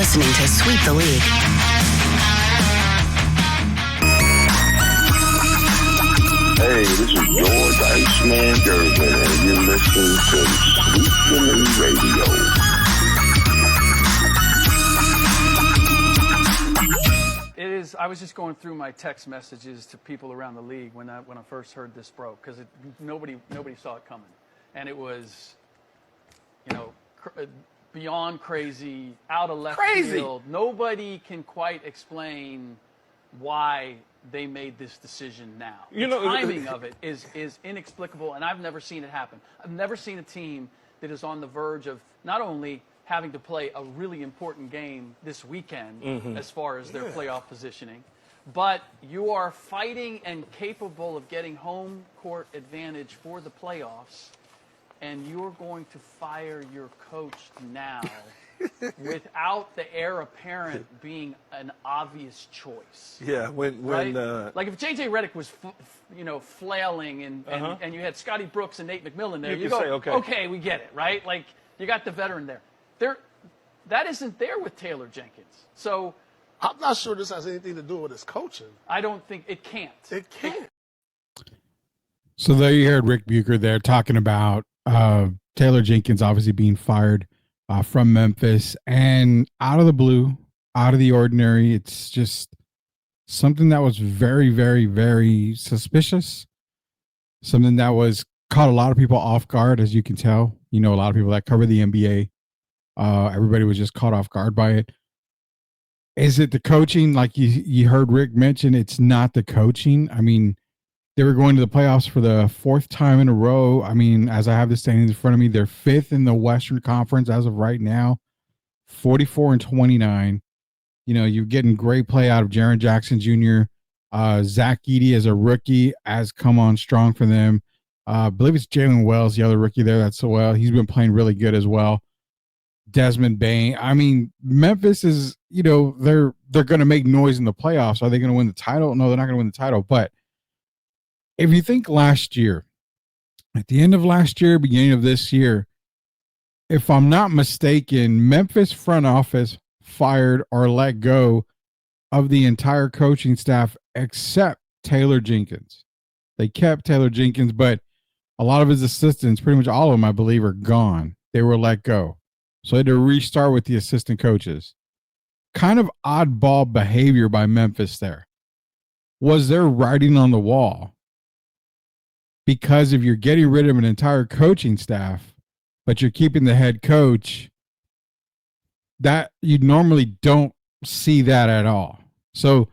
listening to Sweep the League. Hey, this is George Iceman Gervin, and you're listening to Sweep the League Radio. I was just going through my text messages to people around the league when I first heard this broke, because nobody saw it coming, and it was, beyond crazy, out of left field. Nobody can quite explain why they made this decision now. The timing of it is inexplicable, and I've never seen it happen. I've never seen a team that is on the verge of not only having to play a really important game this weekend as far as their playoff positioning, but you are fighting and capable of getting home court advantage for the playoffs, and you're going to fire your coach now without the heir apparent being an obvious choice. Yeah, like if J.J. Redick was, flailing and you had Scotty Brooks and Nate McMillan there, you go, say, okay, we get it, right? Like, you got the veteran there. That isn't there with Taylor Jenkins. So I'm not sure this has anything to do with his coaching. I don't think it can't. It can't. So there you heard Rick Bucher there talking about Taylor Jenkins obviously being fired from Memphis, and out of the blue, out of the ordinary. It's just something that was very, very, very suspicious. Something that was caught a lot of people off guard, as you can tell. A lot of people that cover the NBA, everybody was just caught off guard by it. Is it the coaching? Like you heard Rick mention, it's not the coaching. I mean, they were going to the playoffs for the fourth time in a row. I mean, as I have the standings in front of me, they're fifth in the Western Conference as of right now, 44-29. You're getting great play out of Jaren Jackson Jr. Zach Edey as a rookie has come on strong for them. I believe it's Jalen Wells, the other rookie there. He's been playing really good as well. Desmond Bain. I mean, Memphis is, they're going to make noise in the playoffs. Are they going to win the title? No, they're not going to win the title. But if you think last year, at the end of last year, beginning of this year, if I'm not mistaken, Memphis front office fired or let go of the entire coaching staff except Taylor Jenkins. They kept Taylor Jenkins, but a lot of his assistants, pretty much all of them, I believe, are gone. They were let go. So they had to restart with the assistant coaches. Kind of oddball behavior by Memphis there. Was there writing on the wall? Because if you're getting rid of an entire coaching staff, but you're keeping the head coach, that you normally don't see that at all. So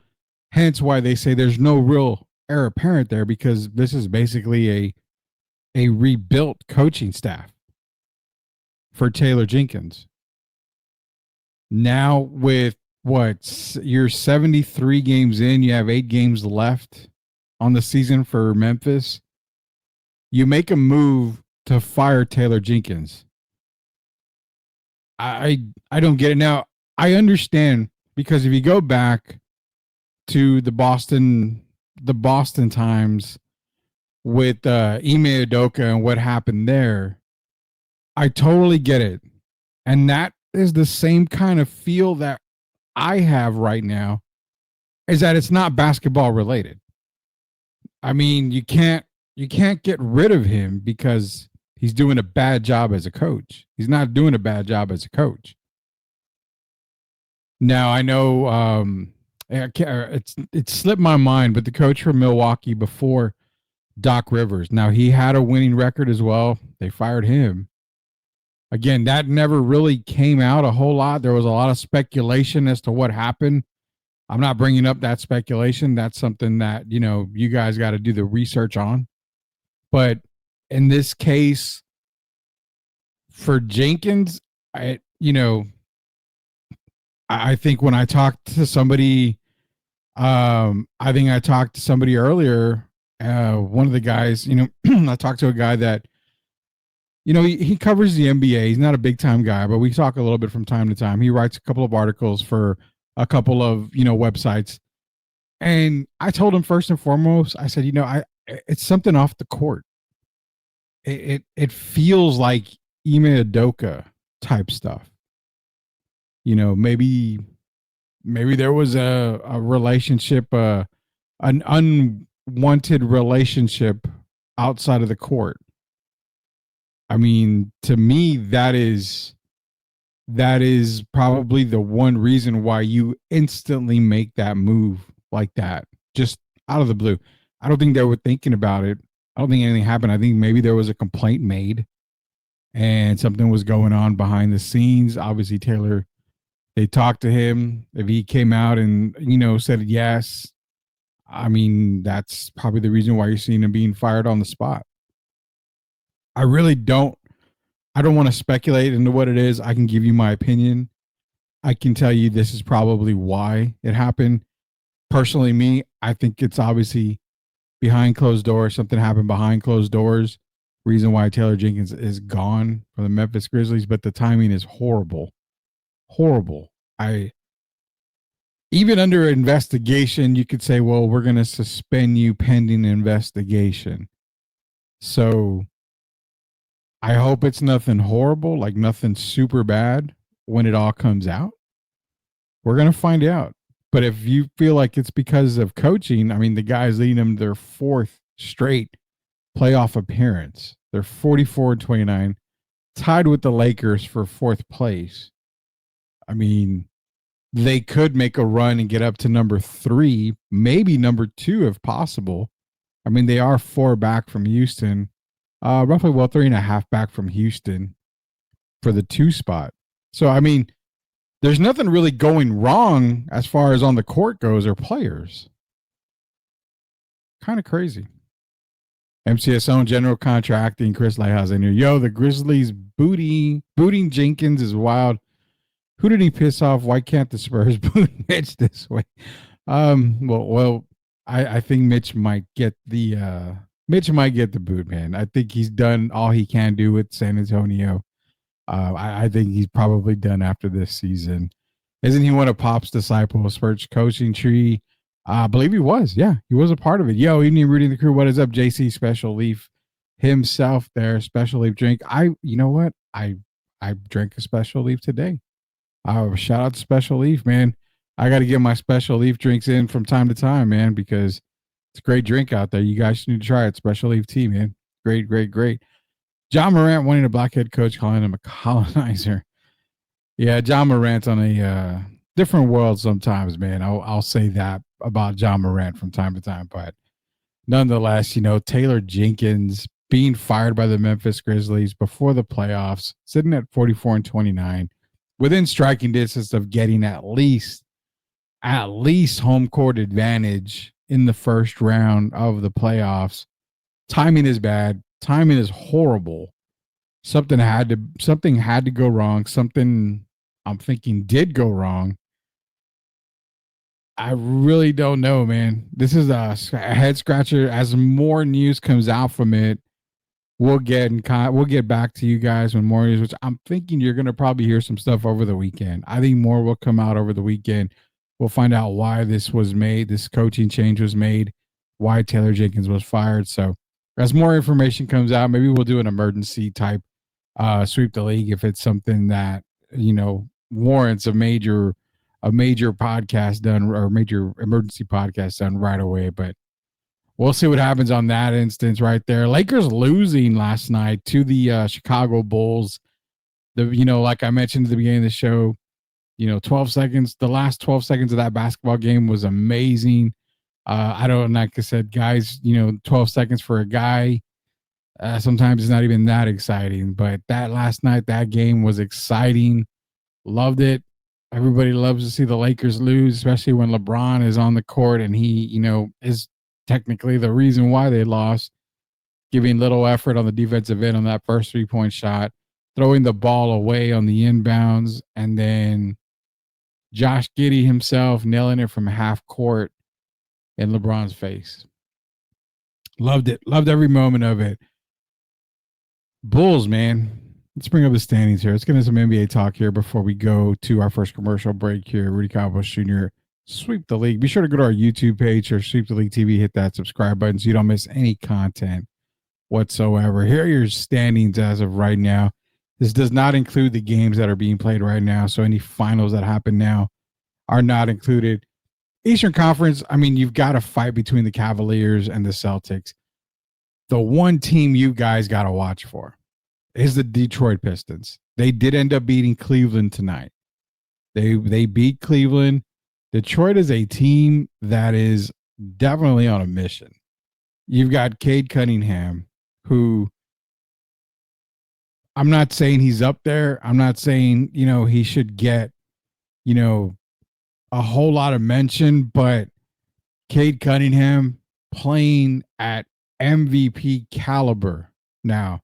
hence why they say there's no real heir apparent there, because this is basically a rebuilt coaching staff for Taylor Jenkins. Now with you're 73 games in, you have 8 games left on the season for Memphis. You make a move to fire Taylor Jenkins. I don't get it. Now, I understand, because if you go back to the Boston times with Ime Udoka and what happened there, I totally get it. And that is the same kind of feel that I have right now, is that it's not basketball related. I mean, you can't get rid of him because he's doing a bad job as a coach. He's not doing a bad job as a coach. Now, I know it slipped my mind, but the coach from Milwaukee before, Doc Rivers. Now, he had a winning record as well. They fired him. Again, that never really came out a whole lot. There was a lot of speculation as to what happened. I'm not bringing up that speculation. That's something that, you guys got to do the research on. But in this case, for Jenkins, I think when I talked to somebody, I think I talked to somebody earlier, one of the guys, I talked to a guy that, he covers the NBA. He's not a big time guy, but we talk a little bit from time to time. He writes a couple of articles for a couple of, websites. And I told him first and foremost, I said, it's something off the court. It feels like Ime Udoka type stuff. maybe there was a relationship, an unwanted relationship outside of the court. I mean, to me, that is probably the one reason why you instantly make that move like that, just out of the blue. I don't think they were thinking about it. I don't think anything happened. I think maybe there was a complaint made and something was going on behind the scenes. Obviously, Taylor, they talked to him. If he came out and, said yes, I mean, that's probably the reason why you're seeing him being fired on the spot. I don't want to speculate into what it is. I can give you my opinion. I can tell you this is probably why it happened. Personally, me, I think it's obviously behind closed doors. Something happened behind closed doors. Reason why Taylor Jenkins is gone from the Memphis Grizzlies, but the timing is horrible. Horrible. Even under investigation, you could say, well, we're going to suspend you pending investigation. So I hope it's nothing horrible, like nothing super bad when it all comes out. We're going to find out. But if you feel like it's because of coaching, I mean, the guys leading them their fourth straight playoff appearance. They're 44-29, tied with the Lakers for fourth place. I mean, they could make a run and get up to number 3, maybe number 2 if possible. I mean, they are 4 back from Houston, roughly 3.5 back from Houston for the 2 spot. So, I mean, there's nothing really going wrong as far as on the court goes or players. Kind of crazy. MCS own general contracting, Chris Lighthouse's in here. The Grizzlies booting Jenkins is wild. Who did he piss off? Why can't the Spurs boot Mitch this way? I think Mitch might get the boot, man. I think he's done all he can do with San Antonio. I think he's probably done after this season. Isn't he one of Pop's disciples, Spurs coaching tree? I believe he was. Yeah, he was a part of it. Evening Rudy and the crew. What is up, JC Special Leaf himself there? Special Leaf drink. You know what? I drank a Special Leaf today. Shout out to Special Leaf, man. I got to get my Special Leaf drinks in from time to time, man, because it's a great drink out there. You guys need to try it. Special Leaf tea, man. Great, great, great. John Morant wanting a black head coach, calling him a colonizer. Yeah, John Morant's on a different world sometimes, man. I'll say that about John Morant from time to time. But nonetheless, Taylor Jenkins being fired by the Memphis Grizzlies before the playoffs, sitting at 44-29, within striking distance of getting at least home court advantage in the first round of the playoffs. Timing is bad. Timing is horrible. Something had to go wrong. Something I'm thinking did go wrong. I really don't know, man. This is a head scratcher. As more news comes out from it, we'll get back to you guys when more news. Which I'm thinking you're gonna probably hear some stuff over the weekend. I think more will come out over the weekend. We'll find out why this was made. This coaching change was made. Why Taylor Jenkins was fired. So as more information comes out, maybe we'll do an emergency type sweep the league if it's something that warrants a major podcast done or major emergency podcast done right away. But we'll see what happens on that instance right there. Lakers losing last night to the Chicago Bulls. Like I mentioned at the beginning of the show, 12 seconds. The last 12 seconds of that basketball game was amazing. Like I said, guys, 12 seconds for a guy. Sometimes it's not even that exciting, but that last night, that game was exciting. Loved it. Everybody loves to see the Lakers lose, especially when LeBron is on the court and he, is technically the reason why they lost, giving little effort on the defensive end on that first 3-point shot, throwing the ball away on the inbounds, and then Josh Giddey himself nailing it from half court in LeBron's face. Loved it. Loved every moment of it. Bulls, man. Let's bring up the standings here. Let's get into some NBA talk here before we go to our first commercial break here. Rudy Campos Jr., Sweep the League. Be sure to go to our YouTube page or Sweep the League TV. Hit that subscribe button so you don't miss any content whatsoever. Here are your standings as of right now. This does not include the games that are being played right now. So any finals that happen now are not included. Eastern Conference, I mean, you've got a fight between the Cavaliers and the Celtics. The one team you guys got to watch for is the Detroit Pistons. They did end up beating Cleveland tonight. They beat Cleveland. Detroit is a team that is definitely on a mission. You've got Cade Cunningham, who I'm not saying he's up there. I'm not saying, he should get, a whole lot of mention, but Cade Cunningham playing at MVP caliber now.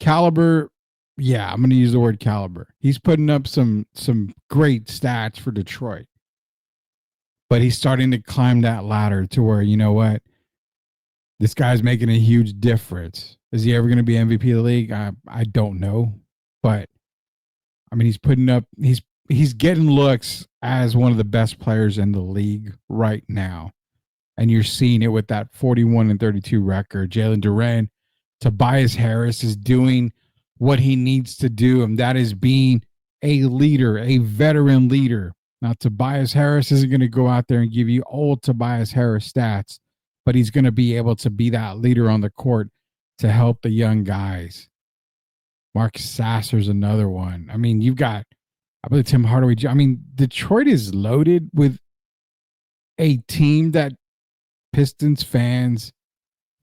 Caliber, yeah, I'm going to use the word caliber. He's putting up some great stats for Detroit. But he's starting to climb that ladder to where, you know what? This guy's making a huge difference. Is he ever going to be MVP of the league? I don't know. But I mean, he's putting up, he's getting looks as one of the best players in the league right now. And you're seeing it with that 41-32 record. Jalen Duren, Tobias Harris is doing what he needs to do, and that is being a leader, a veteran leader. Now, Tobias Harris isn't going to go out there and give you old Tobias Harris stats, but he's going to be able to be that leader on the court to help the young guys. Mark Sasser's another one. I mean, you've got, I believe, Tim Hardaway. I mean, Detroit is loaded with a team that Pistons fans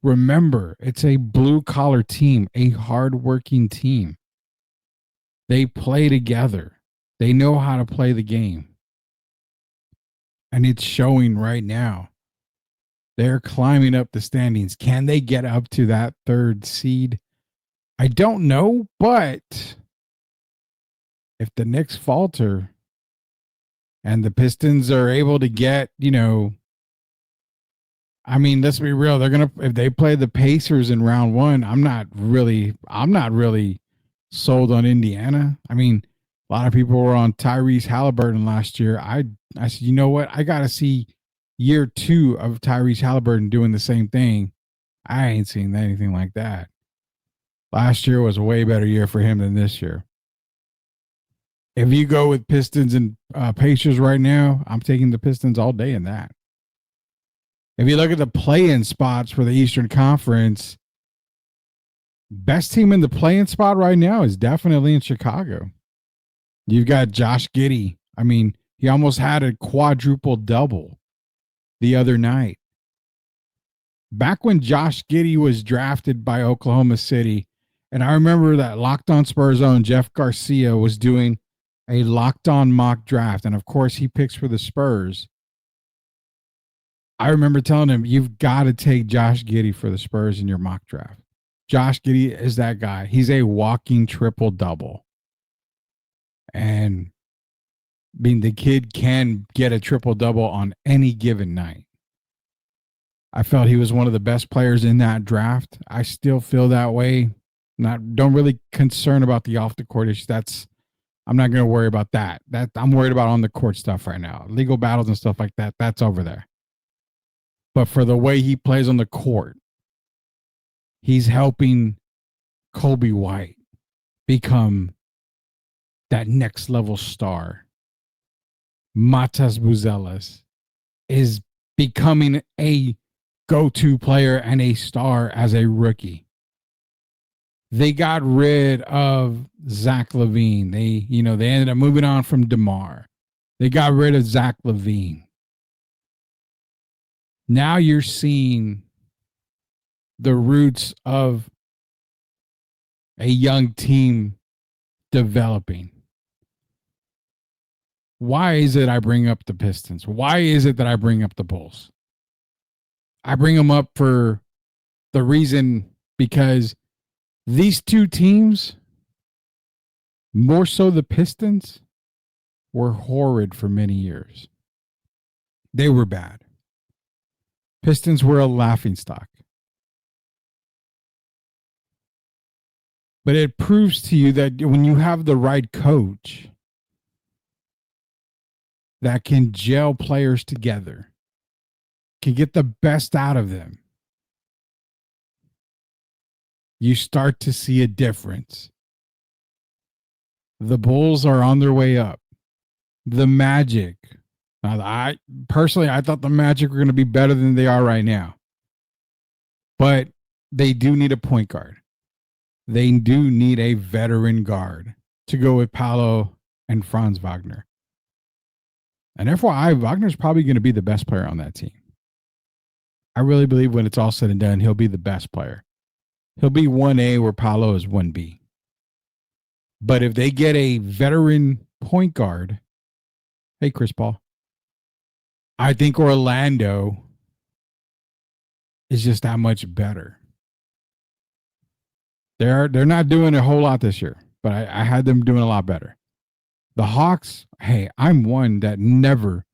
remember. It's a blue-collar team, a hard-working team. They play together. They know how to play the game. And it's showing right now. They're climbing up the standings. Can they get up to that third seed? I don't know, but if the Knicks falter and the Pistons are able to get, I mean, let's be real. They're gonna, if they play the Pacers in round one, I'm not really sold on Indiana. I mean, a lot of people were on Tyrese Halliburton last year. I said, you know what? I gotta see year 2 of Tyrese Halliburton doing the same thing. I ain't seen anything like that. Last year was a way better year for him than this year. If you go with Pistons and Pacers right now, I'm taking the Pistons all day in that. If you look at the play-in spots for the Eastern Conference, best team in the play-in spot right now is definitely in Chicago. You've got Josh Giddey. I mean, he almost had a quadruple double the other night. Back when Josh Giddey was drafted by Oklahoma City, and I remember that Locked On Spurs own Jeff Garcia was doing a Locked On mock draft, and of course he picks for the Spurs. I remember telling him, you've got to take Josh Giddey for the Spurs in your mock draft. Josh Giddey is that guy. He's a walking triple-double. And I mean, the kid can get a triple-double on any given night. I felt he was one of the best players in that draft. I still feel that way. Don't really concern about the off-the-court issues. I'm not going to worry about that. I'm worried about on-the-court stuff right now. Legal battles and stuff like that, that's over there. But for the way he plays on the court, he's helping Kobe White become that next level star. Matas Buzelis is becoming a go-to player and a star as a rookie. They got rid of Zach LaVine. They ended up moving on from DeMar. They got rid of Zach LaVine. Now you're seeing the roots of a young team developing. Why is it I bring up the Pistons? Why is it that I bring up the Bulls? I bring them up for the reason because these two teams, more so the Pistons, were horrid for many years. They were bad. Pistons were a laughingstock. But it proves to you that when you have the right coach that can gel players together, can get the best out of them, you start to see a difference. The Bulls are on their way up. The Magic. Now, I thought the Magic were going to be better than they are right now. But they do need a point guard. They do need a veteran guard to go with Paolo and Franz Wagner. And therefore, Wagner's probably going to be the best player on that team. I really believe when it's all said and done, he'll be the best player. He'll be 1A where Paolo is 1B. But if they get a veteran point guard, hey, Chris Paul, I think Orlando is just that much better. They're not doing a whole lot this year, but I had them doing a lot better. The Hawks, hey, I'm one that never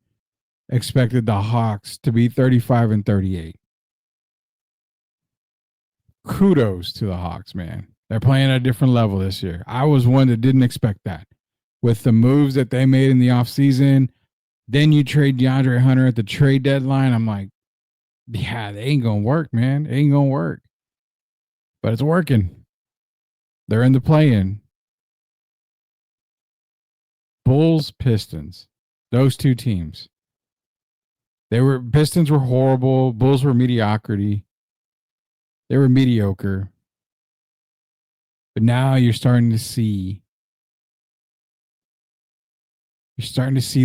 expected the Hawks to be 35-38. Kudos to the Hawks, man. They're playing at a different level this year. I was one that didn't expect that. With the moves that they made in the offseason, then you trade DeAndre Hunter at the trade deadline. I'm like, yeah, they ain't going to work, man. It ain't going to work. But it's working. They're in the play-in. Bulls, Pistons. Those two teams. Pistons were horrible. Bulls were mediocrity. They were mediocre. But now you're starting to see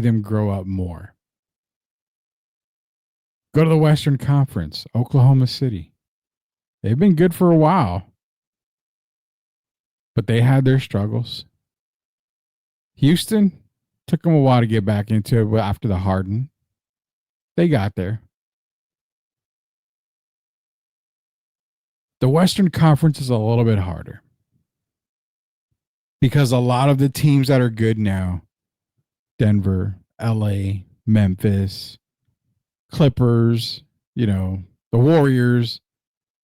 them grow up more. Go to the Western Conference, Oklahoma City. They've been good for a while, but they had their struggles. Houston took them a while to get back into it after the Harden. They got there. The Western Conference is a little bit harder because a lot of the teams that are good now, Denver, LA, Memphis, Clippers, the Warriors,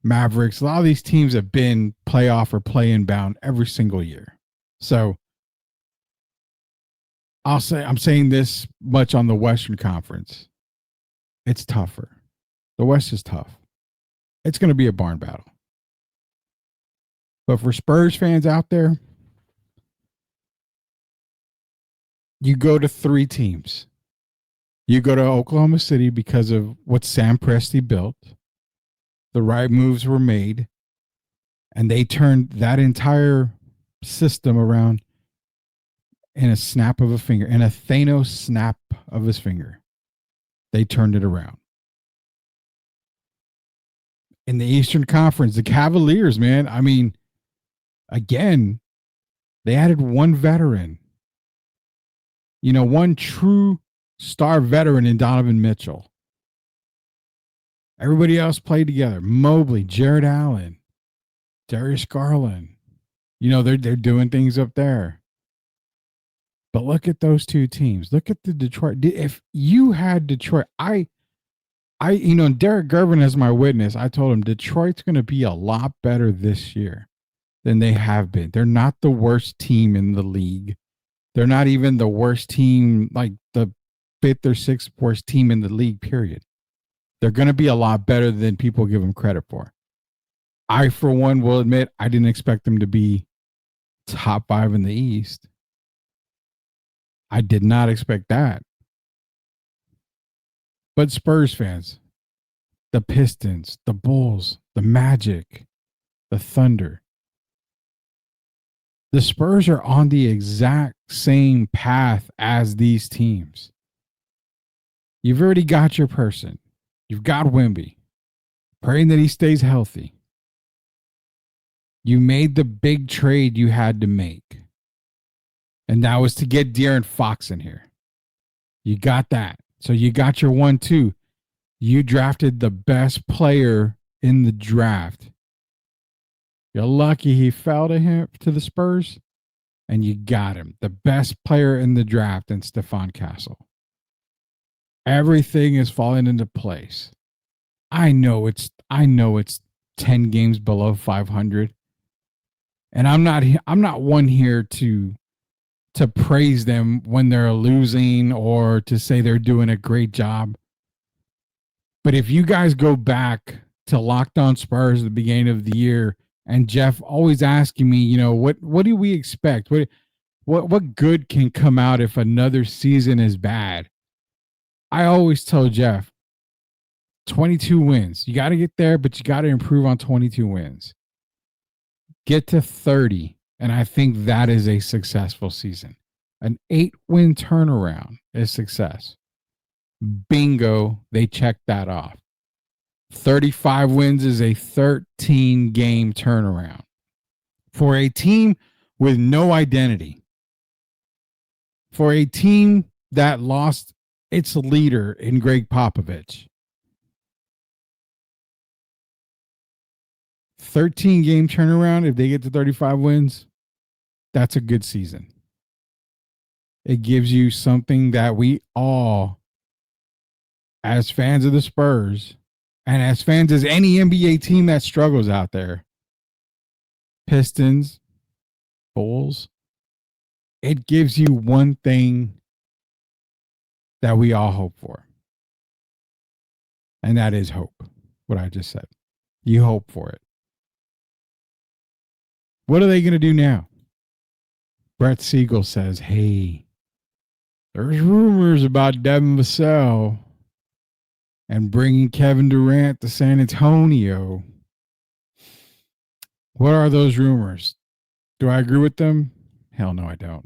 Mavericks, a lot of these teams have been playoff or play-in bound every single year. So I'm saying this much on the Western Conference. It's tougher. The West is tough. It's going to be a barn battle. But for Spurs fans out there, you go to three teams. You go to Oklahoma City because of what Sam Presti built. The right moves were made, and they turned that entire system around in a snap of a finger, in a Thanos snap of his finger. They turned it around. In the Eastern Conference, the Cavaliers, man, I mean, again, they added one veteran. One true star veteran in Donovan Mitchell. Everybody else played together. Mobley, Jared Allen, Darius Garland. They're doing things up there. But look at those two teams. Look at the Detroit. If you had Detroit, Derek Gervin as my witness, I told him Detroit's going to be a lot better this year than they have been. They're not the worst team in the league. They're not even the worst team, like the fifth or sixth worst team in the league, period. They're going to be a lot better than people give them credit for. I, for one, will admit I didn't expect them to be top 5 in the East. I did not expect that. But Spurs fans, the Pistons, the Bulls, the Magic, the Thunder, the Spurs are on the exact same path as these teams. You've already got your person. You've got Wemby. Praying that he stays healthy. You made the big trade you had to make. And that was to get De'Aaron Fox in here. You got that. So you got your 1-2. You drafted the best player in the draft. You're lucky he fell to the Spurs, and you got him. The best player in the draft in Stephon Castle. Everything is falling into place. I know it's 10 games below 500. And I'm not one here to praise them when they're losing or to say they're doing a great job. But if you guys go back to Locked On Spurs at the beginning of the year, and Jeff always asking me, what do we expect? What good can come out if another season is bad? I always tell Jeff, 22 wins. You got to get there, but you got to improve on 22 wins. Get to 30, and I think that is a successful season. An 8-win turnaround is success. Bingo, they checked that off. 35 wins is a 13-game turnaround. For a team with no identity, for a team that lost its leader in Greg Popovich, 13-game turnaround, if they get to 35 wins, that's a good season. It gives you something that we all, as fans of the Spurs, and as fans of any NBA team that struggles out there, Pistons, Bulls, it gives you one thing that we all hope for. And that is hope, what I just said. You hope for it. What are they going to do now? Brett Siegel says, hey, there's rumors about Devin Vassell and bringing Kevin Durant to San Antonio. What are those rumors? Do I agree with them? Hell no, I don't.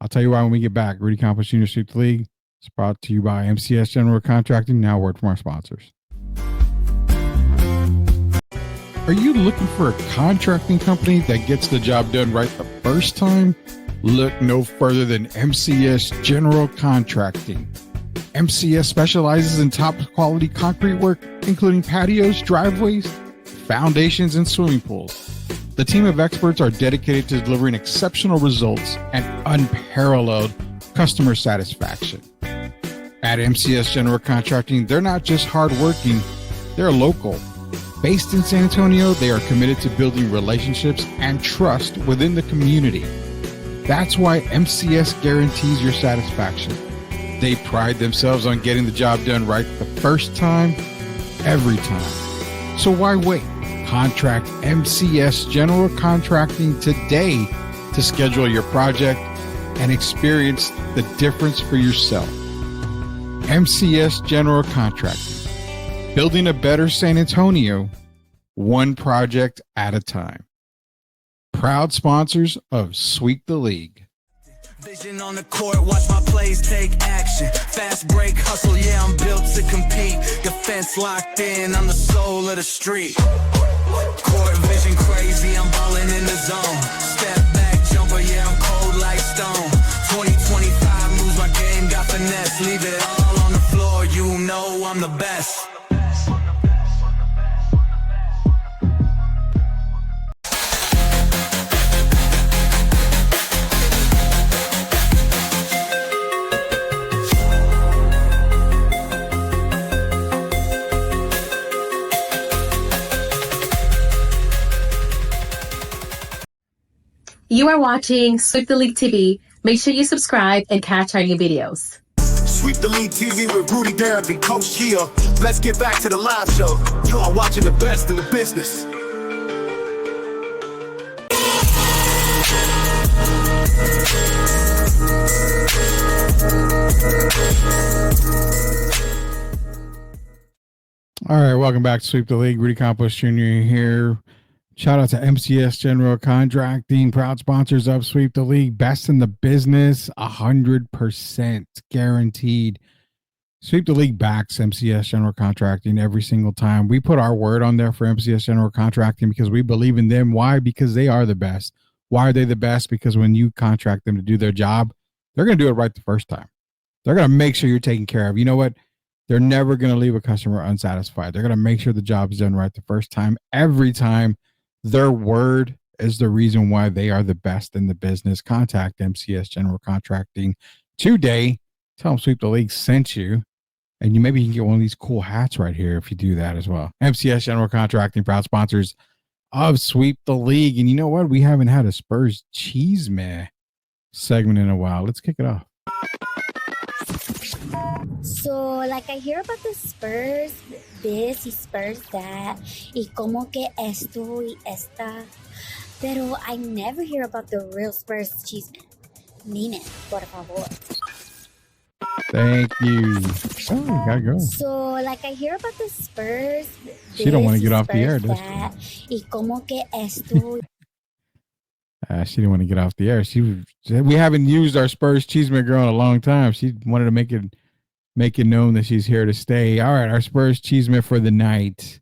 I'll tell you why when we get back. Rudy Campos Jr. Sweep the League. It's brought to you by MCS General Contracting. Now, word from our sponsors. Are you looking for a contracting company that gets the job done right the first time? Look no further than MCS General Contracting. MCS specializes in top quality concrete work, including patios, driveways, foundations, and swimming pools. The team of experts are dedicated to delivering exceptional results and unparalleled customer satisfaction. At MCS General Contracting, they're not just hardworking, they're local. Based in San Antonio, they are committed to building relationships and trust within the community. That's why MCS guarantees your satisfaction. They pride themselves on getting the job done right the first time, every time. So why wait? Contract MCS General Contracting today to schedule your project and experience the difference for yourself. MCS General Contracting. Building a better San Antonio, one project at a time. Proud sponsors of Sweep the League. Vision on the court, watch my plays take action. Fast break, hustle, yeah, I'm built to compete. Defense locked in, I'm the soul of the street. Court vision crazy, I'm balling in the zone. Step back, jumper, yeah, I'm cold like stone. 2025 moves my game, got finesse. Leave it all on the floor, you know I'm the best. You are watching Sweep the League TV. Make sure you subscribe and catch our new videos. Sweep the League TV with Rudy Derrick and Coach Kia. Let's get back to the live show. You are watching the best in the business. All right, welcome back to Sweep the League. Rudy Campos Jr. here. Shout out to MCS General Contracting, proud sponsors of Sweep the League. Best in the business, 100% guaranteed. Sweep the League backs MCS General Contracting every single time. We put our word on there for MCS General Contracting because we believe in them. Why? Because they are the best. Why are they the best? Because when you contract them to do their job, they're going to do it right the first time. They're going to make sure you're taken care of. You know what? They're never going to leave a customer unsatisfied. They're going to make sure the job is done right the first time, every time. Their word is the reason why they are the best in the business. Contact MCS General Contracting today. Tell them Sweep the League sent you. And you maybe can get one of these cool hats right here if you do that as well. MCS General Contracting, proud sponsors of Sweep the League. And you know what? We haven't had a Spurs cheese meh segment in a while. Let's kick it off. So, like, I hear about the Spurs this y Spurs that, y como que esto y esta, pero I never hear about the real Spurs chisme. Dime, por favor. Thank you. Oh, you gotta go. So, like, I hear about the Spurs. She don't want to get off the air, Spurs does that. Y como que esto. she didn't want to get off the air. We haven't used our Spurs Cheeseman girl in a long time. She wanted to make it known that she's here to stay. All right, our Spurs Cheeseman for the night.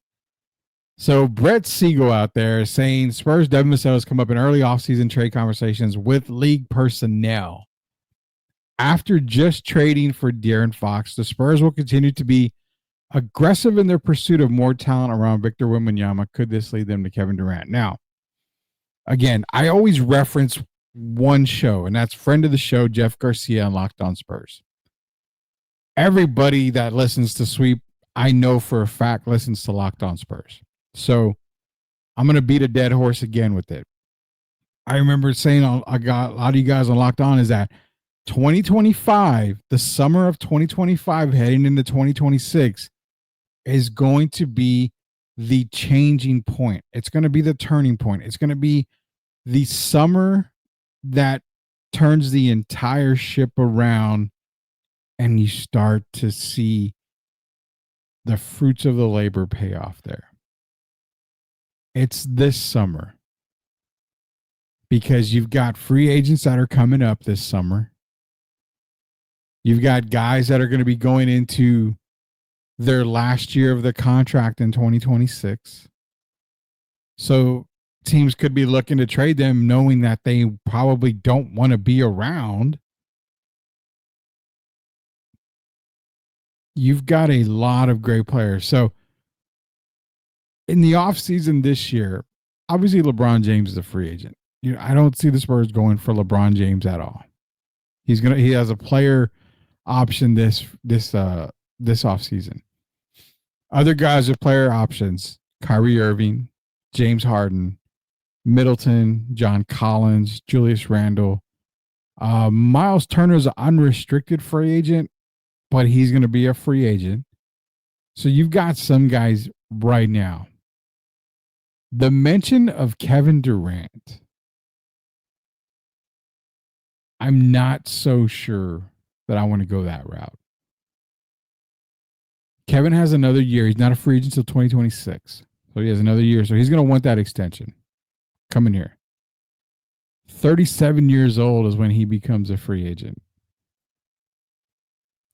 So Brett Siegel out there is saying Spurs Devin Vassell has come up in early offseason trade conversations with league personnel. After just trading for De'Aaron Fox, the Spurs will continue to be aggressive in their pursuit of more talent around Victor Wembanyama. Could this lead them to Kevin Durant? Now, again, I always reference one show, and that's friend of the show, Jeff Garcia on Locked On Spurs. Everybody that listens to Sweep, I know for a fact, listens to Locked On Spurs. So I'm going to beat a dead horse again with it. I remember saying, I got a lot of you guys on Locked On, is that 2025, the summer of 2025, heading into 2026, is going to be the changing point. It's going to be the turning point. It's going to be the summer that turns the entire ship around, and you start to see the fruits of the labor pay off there. It's this summer, because you've got free agents that are coming up this summer. You've got guys that are going to be going into their last year of the contract in 2026. So teams could be looking to trade them knowing that they probably don't want to be around. You've got a lot of great players. So in the offseason this year, obviously LeBron James is a free agent. I don't see the Spurs going for LeBron James at all. He has a player option this offseason. Other guys with player options: Kyrie Irving, James Harden, Middleton, John Collins, Julius Randle. Miles Turner is an unrestricted free agent, but he's going to be a free agent. So you've got some guys right now. The mention of Kevin Durant, I'm not so sure that I want to go that route. Kevin has another year. He's not a free agent until 2026. So he has another year. So he's going to want that extension. Coming here. 37 years old is when he becomes a free agent.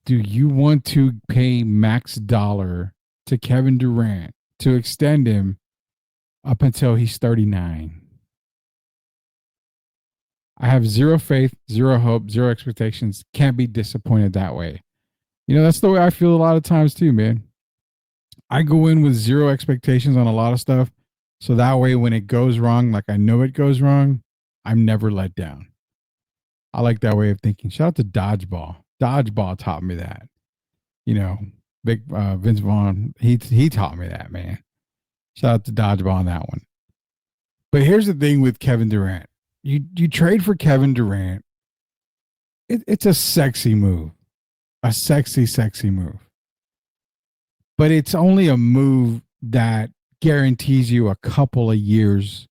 Do you want to pay max dollar to Kevin Durant to extend him up until he's 39? I have zero faith, zero hope, zero expectations. Can't be disappointed that way. That's the way I feel a lot of times too, man. I go in with zero expectations on a lot of stuff. So that way, when it goes wrong, like I know it goes wrong, I'm never let down. I like that way of thinking. Shout out to Dodgeball. Dodgeball taught me that. Big Vince Vaughn, he taught me that, man. Shout out to Dodgeball on that one. But here's the thing with Kevin Durant. You trade for Kevin Durant. It's a sexy move. A sexy move. But it's only a move that guarantees you a couple of years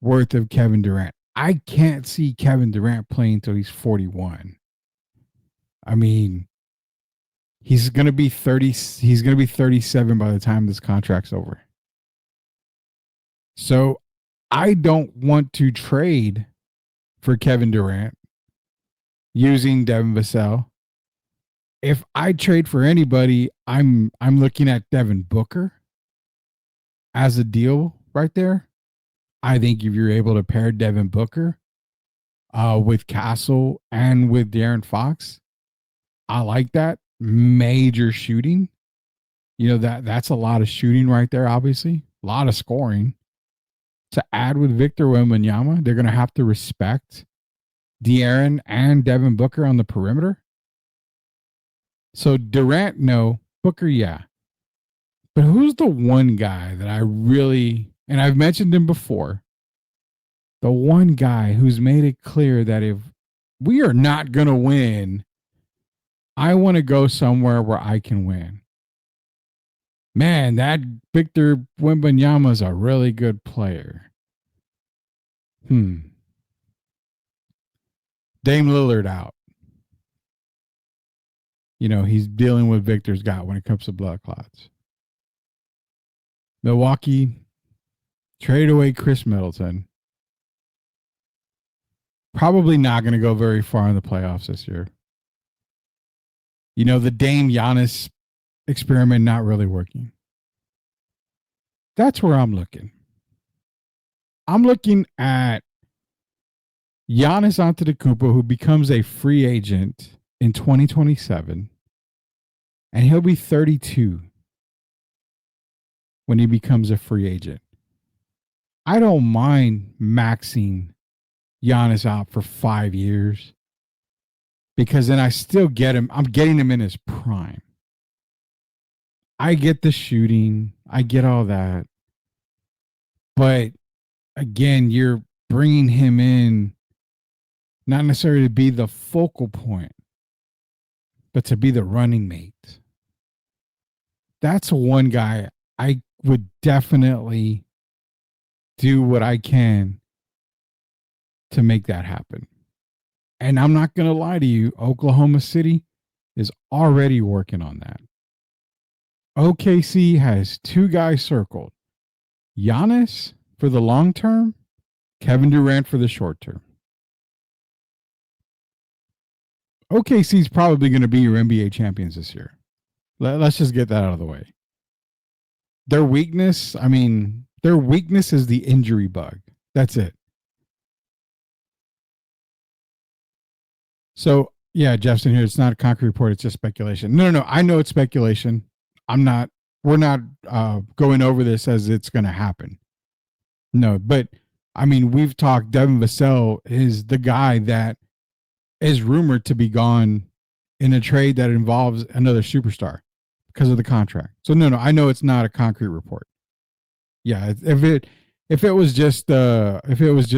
worth of Kevin Durant. I can't see Kevin Durant playing until he's 41. I mean, he's going to be 30. He's going to be 37 by the time this contract's over. So I don't want to trade for Kevin Durant using Devin Vassell. If I trade for anybody, I'm looking at Devin Booker as a deal right there. I think if you're able to pair Devin Booker with Castle and with De'Aaron Fox, I like that. Major shooting. That's a lot of shooting right there, obviously. A lot of scoring. To add with Victor Wembanyama, they're going to have to respect De'Aaron and Devin Booker on the perimeter. So Durant, no. Booker, yeah. But who's the one guy that I really, and I've mentioned him before, the one guy who's made it clear that if we are not going to win, I want to go somewhere where I can win. Man, that Victor Wembanyama is a really good player. Dame Lillard out. He's dealing with Victor's got when it comes to blood clots. Milwaukee traded away Chris Middleton. Probably not going to go very far in the playoffs this year. The Dame Giannis experiment not really working. That's where I'm looking. I'm looking at Giannis Antetokounmpo, who becomes a free agent in 2027, and he'll be 32 when he becomes a free agent. I don't mind maxing Giannis out for 5 years because then I still get him. I'm getting him in his prime. I get the shooting. I get all that. But again, you're bringing him in not necessarily to be the focal point, but to be the running mate. That's one guy I would definitely do what I can to make that happen. And I'm not going to lie to you, Oklahoma City is already working on that. OKC has 2 guys circled. Giannis for the long term, Kevin Durant for the short term. OKC is probably going to be your NBA champions this year. Let's just get that out of the way. Their weakness is the injury bug. That's it. So, yeah, Jeff's in here. It's not a concrete report. It's just speculation. No. I know it's speculation. We're not going over this as it's going to happen. No, but we've talked. Devin Vassell is the guy that is rumored to be gone in a trade that involves another superstar because of the contract. So no, I know it's not a concrete report. Yeah, if it was just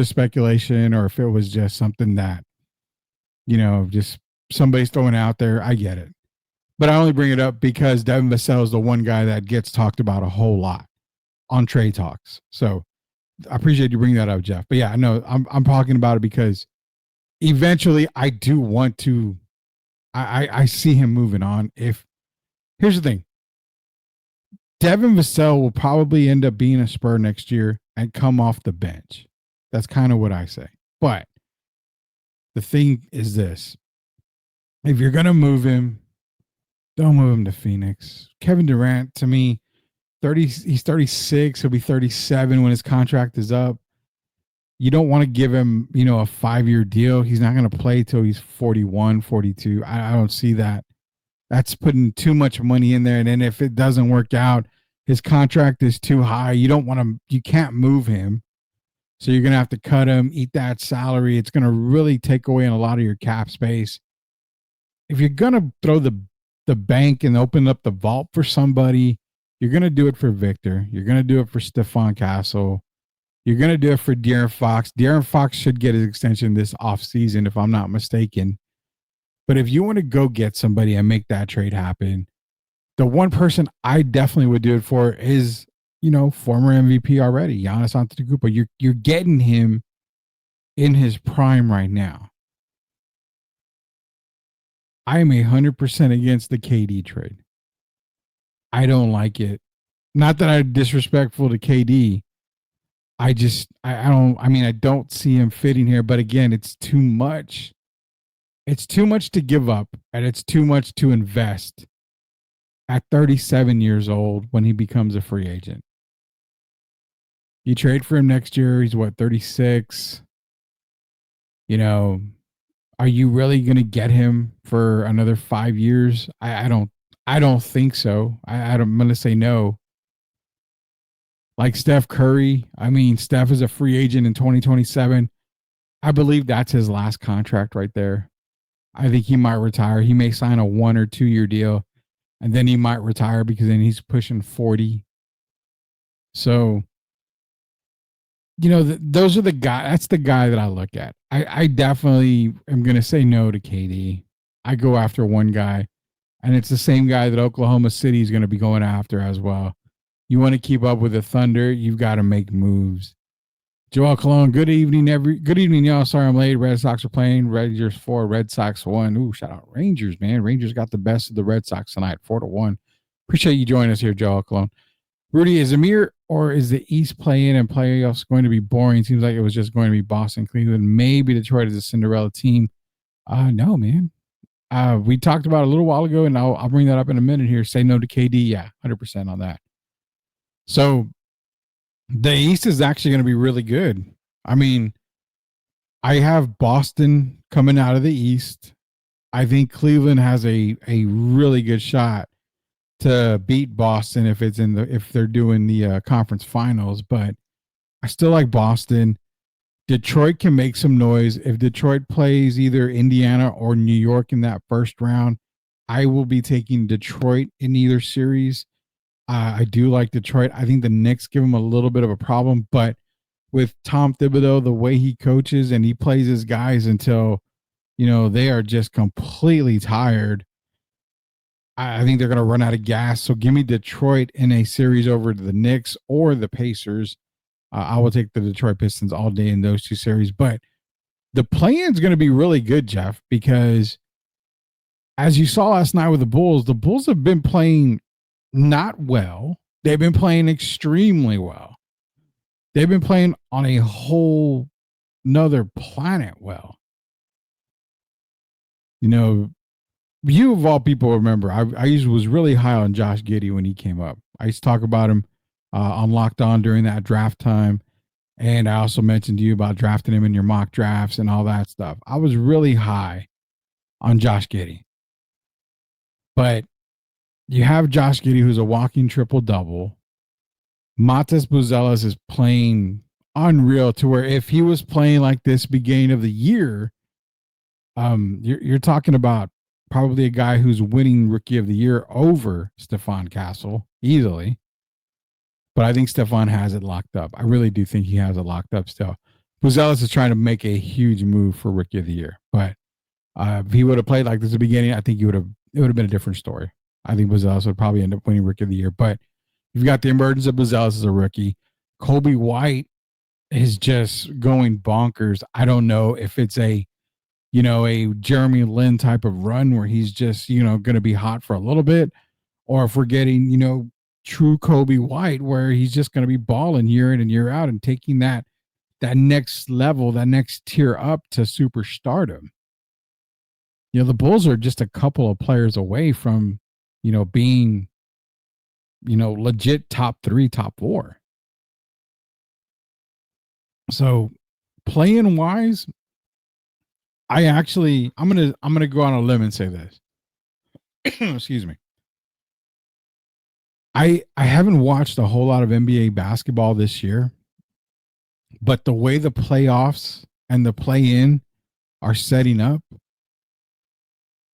speculation, or if it was just something that just somebody's throwing out there, I get it. But I only bring it up because Devin Vassell is the one guy that gets talked about a whole lot on trade talks. So I appreciate you bringing that up, Jeff. But yeah, no, I'm talking about it because eventually I do want to. I see him moving on. Here's the thing, Devin Vassell will probably end up being a Spur next year and come off the bench. That's kind of what I say. But the thing is this: if you're gonna move him, don't move him to Phoenix. Kevin Durant, to me, he's 36. He'll be 37 when his contract is up. You don't want to give him, a 5-year deal. He's not going to play till he's 41, 42. I don't see that. That's putting too much money in there. And then if it doesn't work out, his contract is too high. You can't move him. So you're going to have to cut him, eat that salary. It's going to really take away a lot of your cap space. If you're going to throw the bank and open up the vault for somebody, you're going to do it for Victor. You're going to do it for Stephon Castle. You're going to do it for De'Aaron Fox. De'Aaron Fox should get his extension this offseason, if I'm not mistaken. But if you want to go get somebody and make that trade happen, the one person I definitely would do it for is, former MVP already, Giannis Antetokounmpo. You're getting him in his prime right now. I am 100% against the KD trade. I don't like it. Not that I'm disrespectful to KD. I don't see him fitting here, but again, it's too much. It's too much to give up, and it's too much to invest at 37 years old when he becomes a free agent. You trade for him next year, he's 36. Are you really going to get him for another 5 years? I don't think so. I'm going to say no. Like Steph Curry, Steph is a free agent in 2027. I believe that's his last contract right there. I think he might retire. He may sign a 1 or 2 year deal, and then he might retire because then he's pushing 40. So, those are the guy. That's the guy that I look at. I definitely am going to say no to KD. I go after one guy, and it's the same guy that Oklahoma City is going to be going after as well. You want to keep up with the Thunder, you've got to make moves. Joel Cologne, good evening, good evening, y'all. Sorry I'm late. Red Sox are playing. Rangers 4, Red Sox 1. Ooh, shout out Rangers, man. Rangers got the best of the Red Sox tonight, 4-1. Appreciate you joining us here, Joel Cologne. Rudy, is Amir or is the East play-in and playoffs going to be boring? Seems like it was just going to be Boston, Cleveland, maybe Detroit is a Cinderella team. No, man. We talked about it a little while ago, and I'll bring that up in a minute here. Say no to KD. Yeah, 100% on that. So the East is actually going to be really good. I mean, I have Boston coming out of the East. I think Cleveland has a really good shot to beat Boston if they're doing the conference finals. But I still like Boston. Detroit can make some noise. If Detroit plays either Indiana or New York in that first round, I will be taking Detroit in either series. I do like Detroit. I think the Knicks give them a little bit of a problem, but with Tom Thibodeau, the way he coaches and he plays his guys until, they are just completely tired, I think they're going to run out of gas. So give me Detroit in a series over to the Knicks or the Pacers. I will take the Detroit Pistons all day in those two series. But the play-in is going to be really good, Jeff, because as you saw last night with the Bulls have been playing not well. They've been playing extremely well. They've been playing on a whole nother planet well. You of all people remember, I was really high on Josh Giddey when he came up. I used to talk about him on Locked On during that draft time. And I also mentioned to you about drafting him in your mock drafts and all that stuff. I was really high on Josh Giddey. But you have Josh Giddey, who's a walking triple-double. Matas Buzelis is playing unreal to where if he was playing like this beginning of the year, you're talking about probably a guy who's winning Rookie of the Year over Stephon Castle easily. But I think Stephon has it locked up. I really do think he has it locked up still. Buzelis is trying to make a huge move for Rookie of the Year. But if he would have played like this at the beginning, I think it would have been a different story. I think Buzelis would probably end up winning Rookie of the Year. But you've got the emergence of Buzelis as a rookie. Kobe White is just going bonkers. I don't know if it's a Jeremy Lin type of run where he's just, going to be hot for a little bit, or if we're getting, true Kobe White where he's just going to be balling year in and year out and taking that next level, that next tier up to superstardom. The Bulls are just a couple of players away from, being, legit top 3, top 4. So playing wise, I'm gonna go on a limb and say this. Excuse me. I haven't watched a whole lot of NBA basketball this year, but the way the playoffs and the play-in are setting up,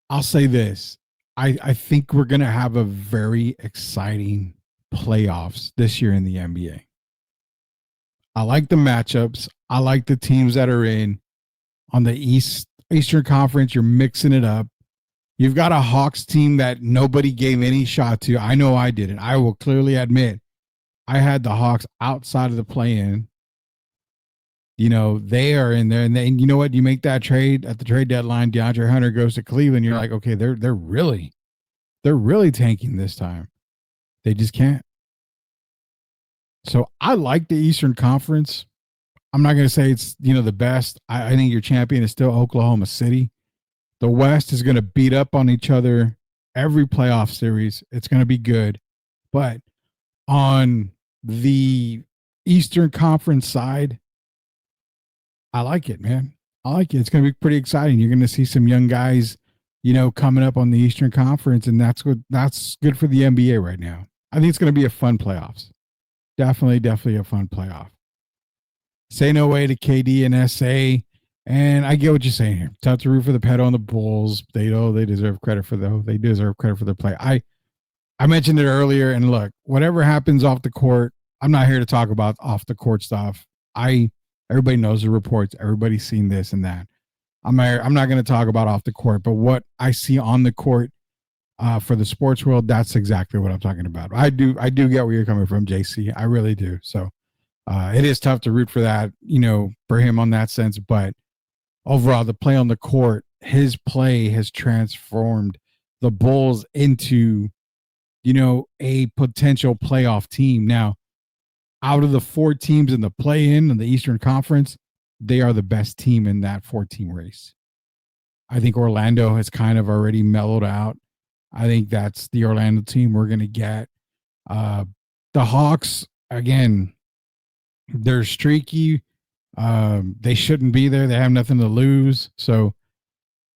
I'll say this. I think we're going to have a very exciting playoffs this year in the NBA. I like the matchups. I like the teams that are in. On the Eastern Conference, you're mixing it up. You've got a Hawks team that nobody gave any shot to. I know I didn't. I will clearly admit I had the Hawks outside of the play-in. They are in there. And you know what? You make that trade at the trade deadline. DeAndre Hunter goes to Cleveland. You're like, okay, they're really tanking this time. They just can't. So I like the Eastern Conference. I'm not going to say it's, the best. I think your champion is still Oklahoma City. The West is going to beat up on each other every playoff series. It's going to be good. But on the Eastern Conference side, I like it, man. I like it. It's going to be pretty exciting. You're going to see some young guys, coming up on the Eastern Conference, and that's good for the NBA right now. I think it's going to be a fun playoffs. Definitely a fun playoff. Say no way to KD and SA. And I get what you're saying here. Tough to root for the pedal on the Bulls. They deserve credit for their play. I mentioned it earlier, and look, whatever happens off the court, I'm not here to talk about off the court stuff. Everybody knows the reports. Everybody's seen this and that. I'm not going to talk about off the court, but what I see on the court for the sports world, that's exactly what I'm talking about. I do get where you're coming from, JC. I really do. So It is tough to root for that, for him on that sense. But overall, the play on the court, his play has transformed the Bulls into, a potential playoff team. Now, out of the 4 teams in the play-in in the Eastern Conference, they are the best team in that 4-team race. I think Orlando has kind of already mellowed out. I think that's the Orlando team we're going to get. The Hawks, again, they're streaky. They shouldn't be there. They have nothing to lose. So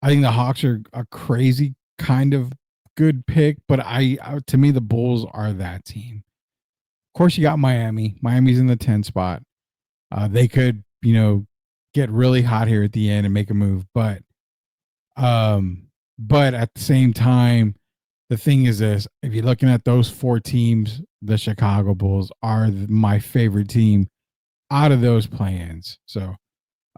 I think the Hawks are a crazy kind of good pick, but to me, the Bulls are that team. Of course, you got Miami. Miami's in the 10 spot. They could, get really hot here at the end and make a move, but at the same time, the thing is this: if you're looking at those 4 teams, the Chicago Bulls are my favorite team out of those plans. So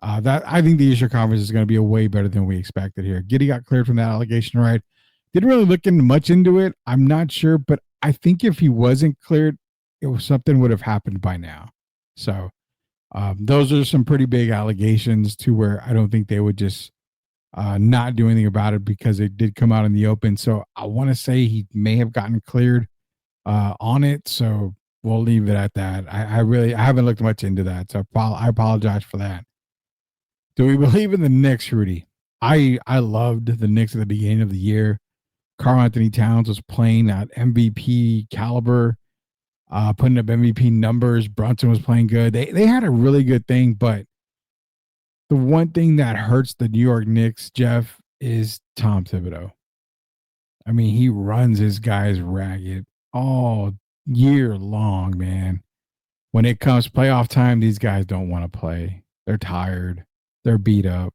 that I think the Eastern Conference is going to be a way better than we expected here. Giddey got cleared from that allegation, right? Didn't really look much into it. I'm not sure, but I think if he wasn't cleared, something would have happened by now. So those are some pretty big allegations to where I don't think they would just not do anything about it because it did come out in the open. So I want to say he may have gotten cleared on it. So we'll leave it at that. I haven't looked much into that. So I apologize for that. Do we believe in the Knicks, Rudy? I loved the Knicks at the beginning of the year. Karl Anthony Towns was playing at MVP caliber, putting up MVP numbers. Brunson was playing good. They had a really good thing, but the one thing that hurts the New York Knicks, Jeff, is Tom Thibodeau. I mean, he runs his guys ragged all year long, man. When it comes playoff time, these guys don't want to play. They're tired. They're beat up.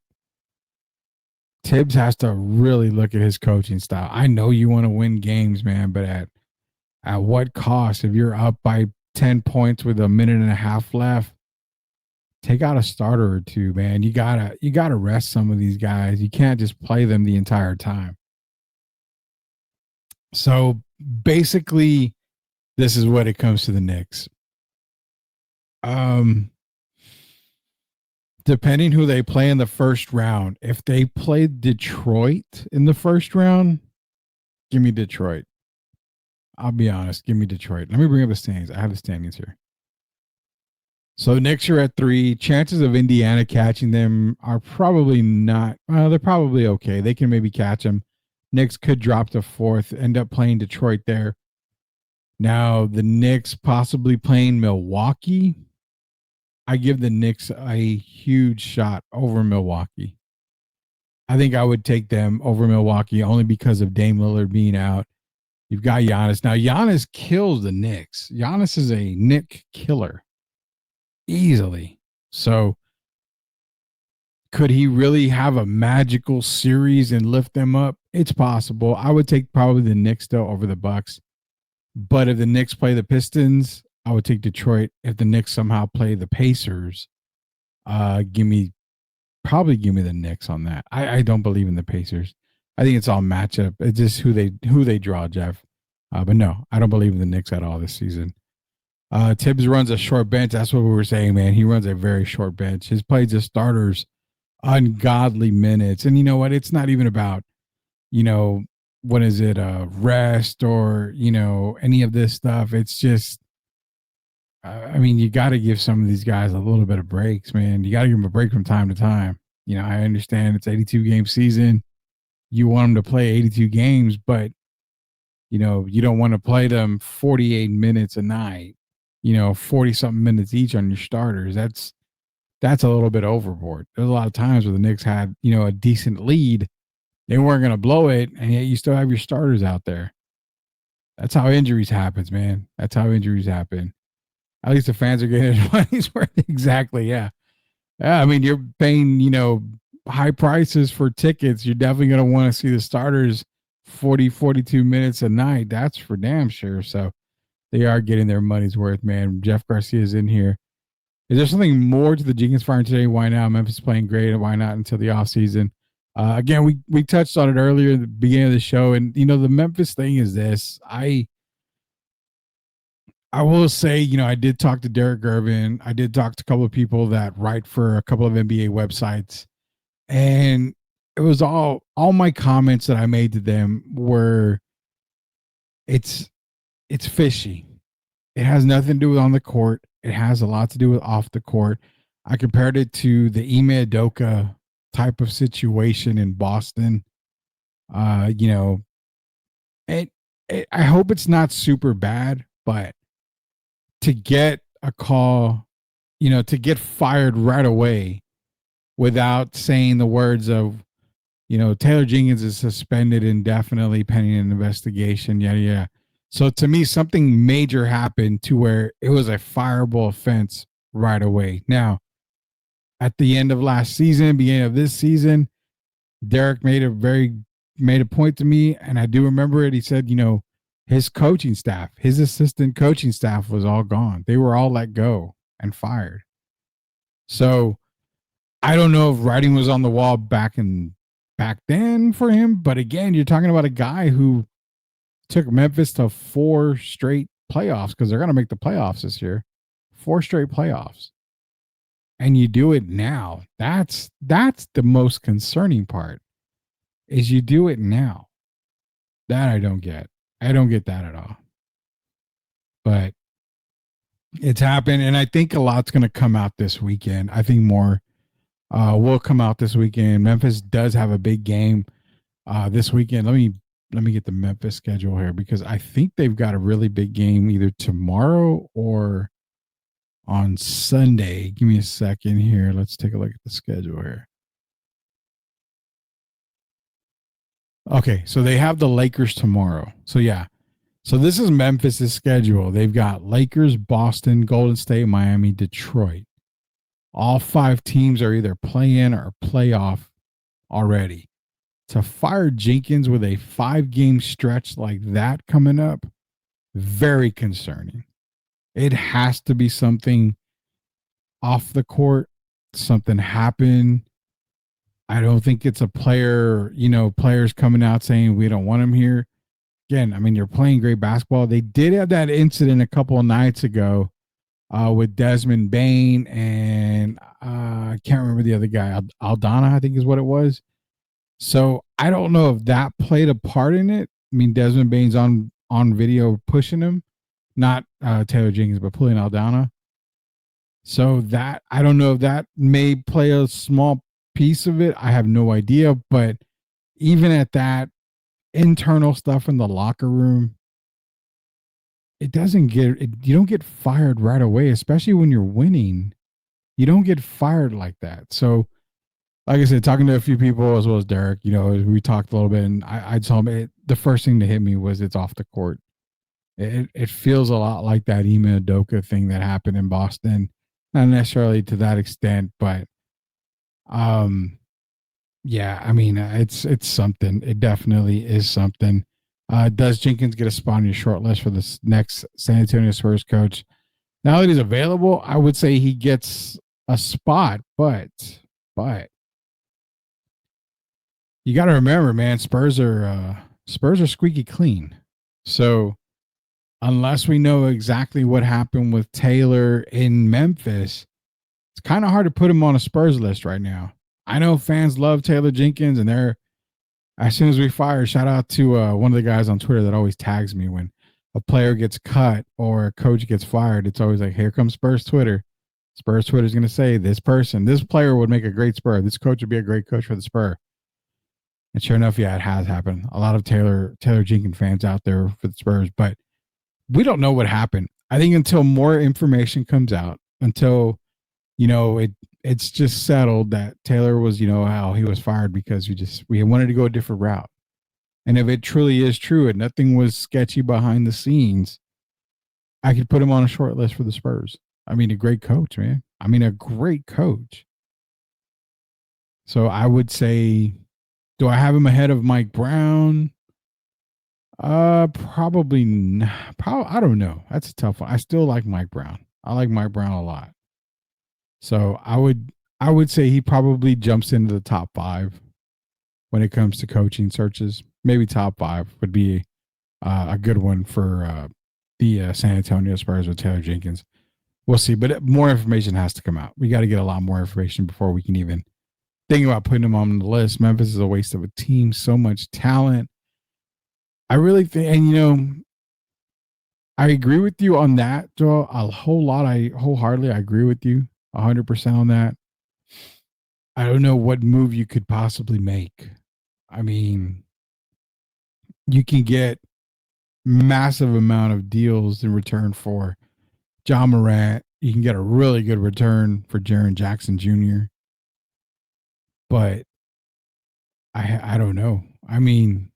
Tibbs has to really look at his coaching style. I know you want to win games, man, but at what cost? If you're up by 10 points with a minute and a half left, take out a starter or two, man. You gotta rest some of these guys. You can't just play them the entire time. So basically, this is what it comes to the Knicks. Depending who they play in the first round, if they play Detroit in the first round, give me Detroit. I'll be honest, give me Detroit. Let me bring up the standings. I have the standings here. So the Knicks are at 3. Chances of Indiana catching them are probably not. Well, they're probably okay. They can maybe catch them. Knicks could drop to 4th, end up playing Detroit there. Now the Knicks possibly playing Milwaukee. I give the Knicks a huge shot over Milwaukee. I think I would take them over Milwaukee only because of Dame Lillard being out. You've got Giannis. Now, Giannis kills the Knicks. Giannis is a Knick killer. Easily. So, could he really have a magical series and lift them up? It's possible. I would take probably the Knicks still over the Bucks. But if the Knicks play the Pistons, I would take Detroit. If the Knicks somehow play the Pacers, give me the Knicks on that. I don't believe in the Pacers. I think it's all matchup. It's just who they draw, Jeff. But no, I don't believe in the Knicks at all this season. Tibbs runs a short bench. That's what we were saying, man. He runs a very short bench. His plays as starters, ungodly minutes. And you know what? It's not even about, what is it, rest or, any of this stuff. It's just, you got to give some of these guys a little bit of breaks, man. You got to give them a break from time to time. I understand it's 82-game season. You want them to play 82 games, but, you don't want to play them 48 minutes a night, 40-something minutes each on your starters. That's a little bit overboard. There's a lot of times where the Knicks had, a decent lead. They weren't going to blow it, and yet you still have your starters out there. That's how injuries happens, man. That's how injuries happen. At least the fans are getting their money's worth. Exactly, yeah. Yeah, you're paying, high prices for tickets. You're definitely going to want to see the starters 40, 42 minutes a night. That's for damn sure. So they are getting their money's worth, man. Jeff Garcia's in here. Is there something more to the Jenkins firing today? Why now? Memphis is playing great, and why not until the offseason? Again, we touched on it earlier at the beginning of the show, and the Memphis thing is this. I will say, I did talk to Derek Gervin. I did talk to a couple of people that write for a couple of NBA websites, and it was all my comments that I made to them were it's fishy. It has nothing to do with on the court. It has a lot to do with off the court. I compared it to the Ime Udoka type of situation in Boston. You know, I hope it's not super bad, but to get a call, to get fired right away without saying the words of, Taylor Jenkins is suspended indefinitely pending an investigation. Yeah, yeah. So to me, something major happened to where it was a fireable offense right away. Now, at the end of last season, beginning of this season, Derek made a point to me, and I do remember it. He said, his coaching staff, his assistant coaching staff was all gone. They were all let go and fired. So I don't know if writing was on the wall back then for him, but again, you're talking about a guy who took Memphis to 4 straight playoffs, because they're going to make the playoffs this year. 4 straight playoffs. And you do it now. That's the most concerning part, is you do it now. That I don't get. I don't get that at all. But it's happened, and I think a lot's going to come out this weekend. I think more will come out this weekend. Memphis does have a big game this weekend. Let me get the Memphis schedule here, because I think they've got a really big game either tomorrow or on Sunday. Give me a second here. Let's take a look at the schedule here. Okay, so they have the Lakers tomorrow. So yeah. So this is Memphis's schedule. They've got Lakers, Boston, Golden State, Miami, Detroit. All 5 teams are either play-in or playoff already. To fire Jenkins with a 5-game stretch like that coming up, very concerning. It has to be something off the court. Something happened. I don't think it's a player, players coming out saying we don't want him here. Again, I mean, you're playing great basketball. They did have that incident a couple of nights ago with Desmond Bain and I can't remember the other guy. Aldana, I think is what it was. So I don't know if that played a part in it. I mean, Desmond Bain's on video pushing him, not Taylor Jenkins, but pulling Aldana. So that, I don't know if that may play a small piece of it. I have no idea. But even at that, internal stuff in the locker room, you don't get fired right away, especially when you're winning. You don't get fired like that. So, like I said, talking to a few people as well as Derek, we talked a little bit, and I told him the first thing to hit me was it's off the court. It feels a lot like that Ime Udoka thing that happened in Boston. Not necessarily to that extent, but yeah, I mean, it's something. It definitely is something. Does Jenkins get a spot on your short list for this next San Antonio Spurs coach? Now that he's available, I would say he gets a spot, but you got to remember, man, Spurs are squeaky clean. So unless we know exactly what happened with Taylor in Memphis, it's kind of hard to put him on a Spurs list right now. I know fans love Taylor Jenkins, and as soon as we fire, shout out to one of the guys on Twitter that always tags me when a player gets cut or a coach gets fired. It's always like, here comes Spurs Twitter. Spurs Twitter is going to say this player would make a great Spur. This coach would be a great coach for the Spur. And sure enough, yeah, it has happened. A lot of Taylor Jenkins fans out there for the Spurs, but we don't know what happened. I think until more information comes out, until it's just settled that Taylor was, how he was fired because we wanted to go a different route. And if it truly is true and nothing was sketchy behind the scenes, I could put him on a short list for the Spurs. I mean, a great coach, man. I mean, a great coach. So I would say, do I have him ahead of Mike Brown? Probably not. I don't know. That's a tough one. I still like Mike Brown. I like Mike Brown a lot. So I would say he probably jumps into the top 5 when it comes to coaching searches. Maybe top 5 would be a good one for the San Antonio Spurs with Taylor Jenkins. We'll see, but more information has to come out. We got to get a lot more information before we can even think about putting him on the list. Memphis is a waste of a team. So much talent. I really think, and I agree with you on that, Joel. A whole lot. I wholeheartedly agree with you 100% on that. I don't know what move you could possibly make. I mean, you can get massive amount of deals in return for John Morant. You can get a really good return for Jaren Jackson Jr. But I don't know. I mean,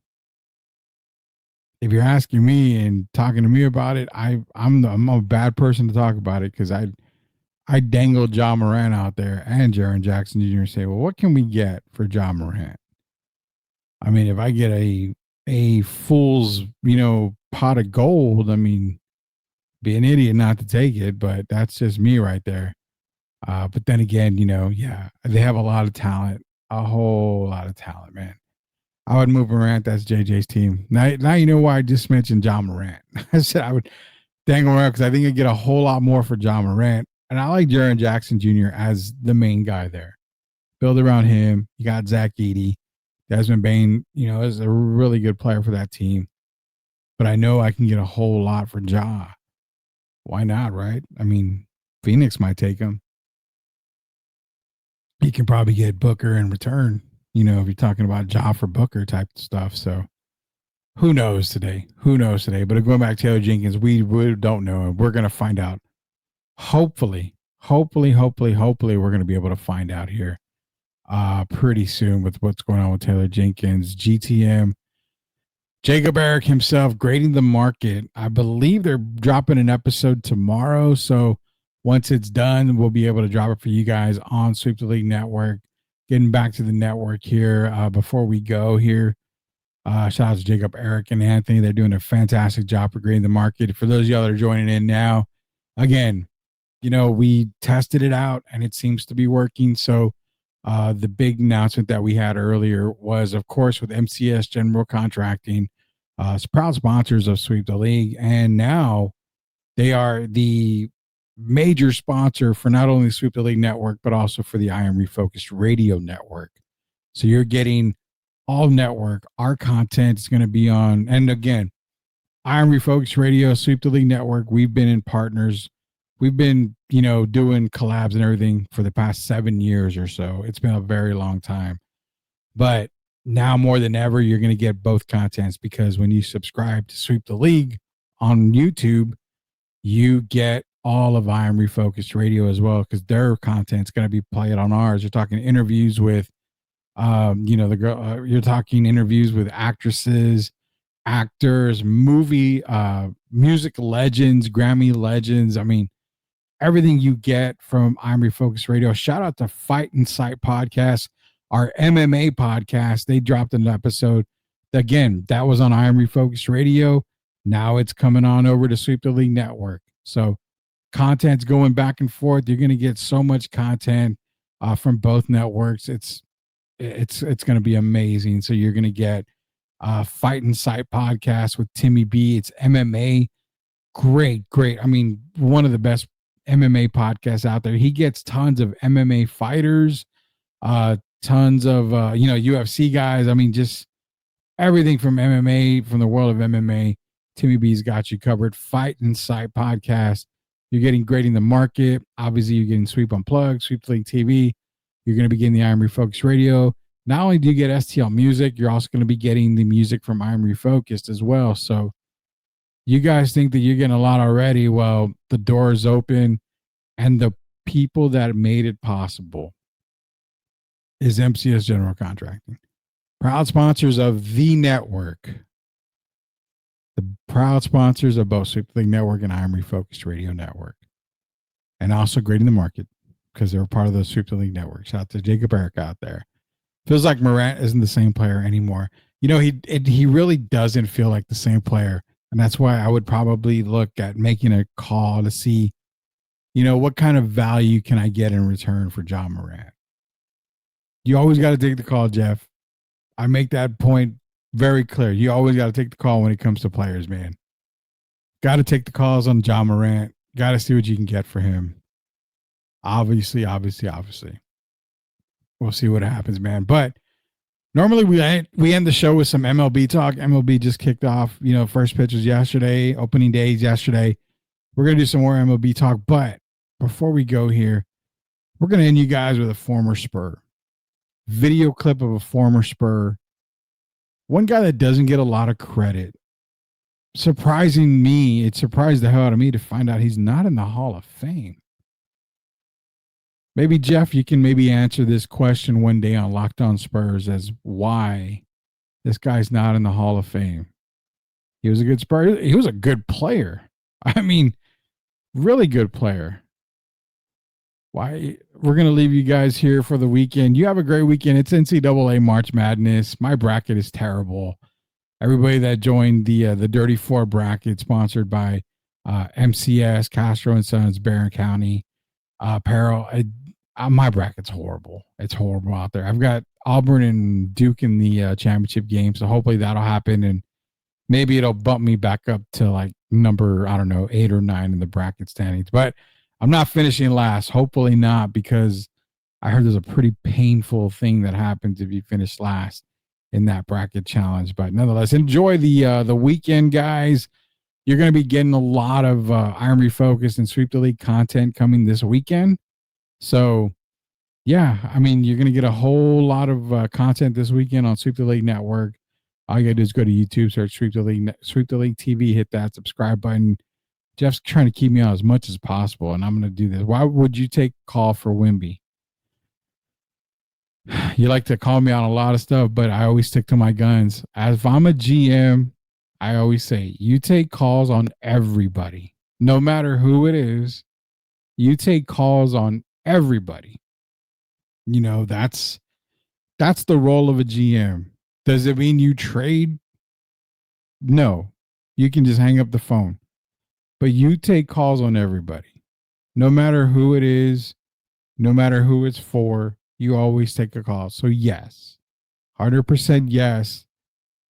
if you're asking me and talking to me about it, I'm a bad person to talk about it because I dangled John Morant out there and Jaren Jackson Jr. and say, well, what can we get for John Morant? I mean, if I get a fool's pot of gold, I mean, be an idiot not to take it, but that's just me right there. But then again, they have a lot of talent, a whole lot of talent, man. I would move Morant. That's JJ's team. Now you know why I just mentioned John Morant. I said I would dangle Morant because I think I get a whole lot more for John Morant. And I like Jaren Jackson Jr. as the main guy there. Build around him. You got Zach Edey. Desmond Bain, is a really good player for that team. But I know I can get a whole lot for Ja. Why not, right? I mean, Phoenix might take him. You can probably get Booker in return, if you're talking about Ja for Booker type stuff. So who knows today? But going back to Taylor Jenkins, we don't know. And we're going to find out. Hopefully, we're going to be able to find out here pretty soon with what's going on with Taylor Jenkins. GTM, Jacob Eric himself grading the market. I believe they're dropping an episode tomorrow. So once it's done, we'll be able to drop it for you guys on Sweep the League Network. Getting back to the network here before we go here. Shout out to Jacob Eric and Anthony. They're doing a fantastic job for grading the market. For those of y'all that are joining in now, again, we tested it out and it seems to be working. So the big announcement that we had earlier was, of course, with MCS General Contracting, proud sponsors of Sweep the League. And now they are the major sponsor for not only Sweep the League Network, but also for the I Am Refocused Radio Network. So you're getting all network. Our content is going to be on. And again, I Am Refocused Radio, Sweep the League Network. We've been in partners. We've been, doing collabs and everything for the past 7 years or so. It's been a very long time. But now more than ever, you're going to get both contents because when you subscribe to Sweep the League on YouTube, you get all of I Am Refocused Radio as well because their content's going to be played on ours. You're talking interviews with, the girl. You're talking interviews with actresses, actors, music legends, Grammy legends. I mean, everything you get from I Am Refocused Radio. Shout out to Fight and Sight Podcast, our MMA podcast. They dropped an episode. Again, that was on I Am Refocused Radio. Now it's coming on over to Sweep the League Network. So content's going back and forth. You're going to get so much content from both networks. It's going to be amazing. So you're going to get Fight and Sight podcast with Timmy B. It's MMA. Great. I mean, one of the best MMA podcasts out there. He gets tons of MMA fighters, tons of UFC guys. I mean, just everything from MMA, from the world of MMA. Timmy B's got you covered. Fight and Sight podcast. You're getting Grading the Market. Obviously, you're getting Sweep Unplugged, Sweep League TV. You're going to be getting the I Am Refocused Radio. Not only do you get STL music, you're also going to be getting the music from I Am Refocused as well. So you guys think that you're getting a lot already. Well, the door is open, and the people that made it possible is MCS General Contracting. Proud sponsors of the network. The proud sponsors of both Sweep League Network and I Am Refocused Radio Network. And also Grading the Market because they're part of the Sweep League Network. Shout out to Jacob Eric out there. Feels like Morant isn't the same player anymore. He really doesn't feel like the same player. And that's why I would probably look at making a call to see, what kind of value can I get in return for John Morant? You always got to take the call, Jeff. I make that point very clear. You always got to take the call when it comes to players, man. Got to take the calls on John Morant. Got to see what you can get for him. Obviously. We'll see what happens, man. But normally we end the show with some MLB talk. MLB just kicked off. First pitch was yesterday. Opening days yesterday. We're going to do some more MLB talk. But before we go here, we're going to end you guys with a former Spur. Video clip of a former Spur. One guy that doesn't get a lot of credit. Surprising me, it surprised the hell out of me to find out he's not in the Hall of Fame. Maybe, Jeff, you can maybe answer this question one day on Locked On Spurs as why this guy's not in the Hall of Fame. He was a good Spur. He was a good player. I mean, really good player. Why? We're going to leave you guys here for the weekend. You have a great weekend. It's NCAA March Madness. My bracket is terrible. Everybody that joined the Dirty Four bracket sponsored by MCS, Castro and Sons, Barron County, Apparel. My bracket's horrible. It's horrible out there. I've got Auburn and Duke in the championship game, so hopefully that'll happen, and maybe it'll bump me back up to like number, 8 or 9 in the bracket standings. But I'm not finishing last. Hopefully not, because I heard there's a pretty painful thing that happens if you finish last in that bracket challenge. But nonetheless, enjoy the weekend, guys. You're going to be getting a lot of Iron Refocused and Sweep the League content coming this weekend. So, yeah, you're going to get a whole lot of content this weekend on Sweep the League Network. All you got to do is go to YouTube, search Sweep the League TV, hit that subscribe button. Jeff's trying to keep me on as much as possible, and I'm going to do this. Why would you take call for Wimby? You like to call me on a lot of stuff, but I always stick to my guns. As if I'm a GM, I always say, you take calls on everybody, no matter who it is. You take calls on everybody. That's the role of a GM. Does it mean you trade? No, you can just hang up the phone. But you take calls on everybody, no matter who it is, no matter who it's for. You always take a call. So yes, 100% yes.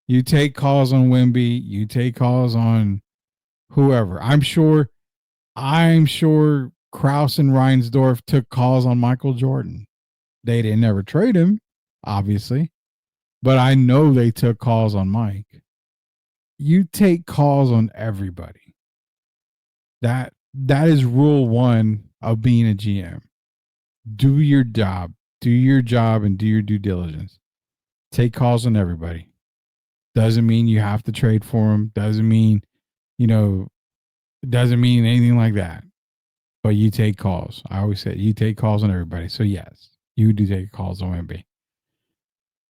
You take calls on Wimby. You take calls on whoever. I'm sure Krause and Reinsdorf took calls on Michael Jordan. They didn't ever trade him, obviously, but I know they took calls on Mike. You take calls on everybody. That is rule one of being a GM. Do your job. Do your job and do your due diligence. Take calls on everybody. Doesn't mean you have to trade for them. Doesn't mean anything like that. But you take calls. I always say you take calls on everybody. So yes, you do take calls on MB.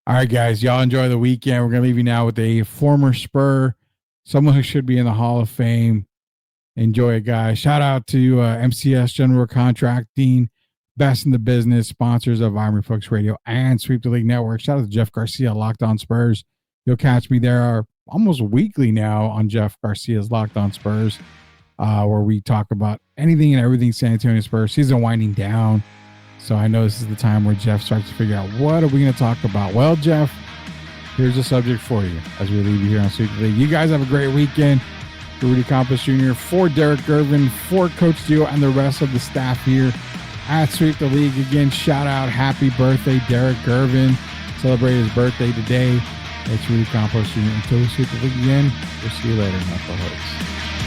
All right, guys, y'all enjoy the weekend. We're going to leave you now with a former Spur, someone who should be in the Hall of Fame. Enjoy it, guys. Shout out to MCS General Contracting, best in the business, sponsors of Iron Refocused Radio and Sweep the League Network. Shout out to Jeff Garcia, Locked On Spurs. You'll catch me there almost weekly now on Jeff Garcia's Locked On Spurs, where we talk about anything and everything San Antonio Spurs. Season winding down, so I know this is the time where Jeff starts to figure out what are we going to talk about. Well, Jeff, here's a subject for you as we leave you here on Sweep the League. You guys have a great weekend. For Rudy Campos Jr., for Derek Gervin, for Coach Gio, and the rest of the staff here at Sweep the League. Again, shout out, happy birthday, Derek Gervin. Celebrated his birthday today. It's Rudy Campos Jr. Until we Sweep the League again, we'll see you later, knuckleheads.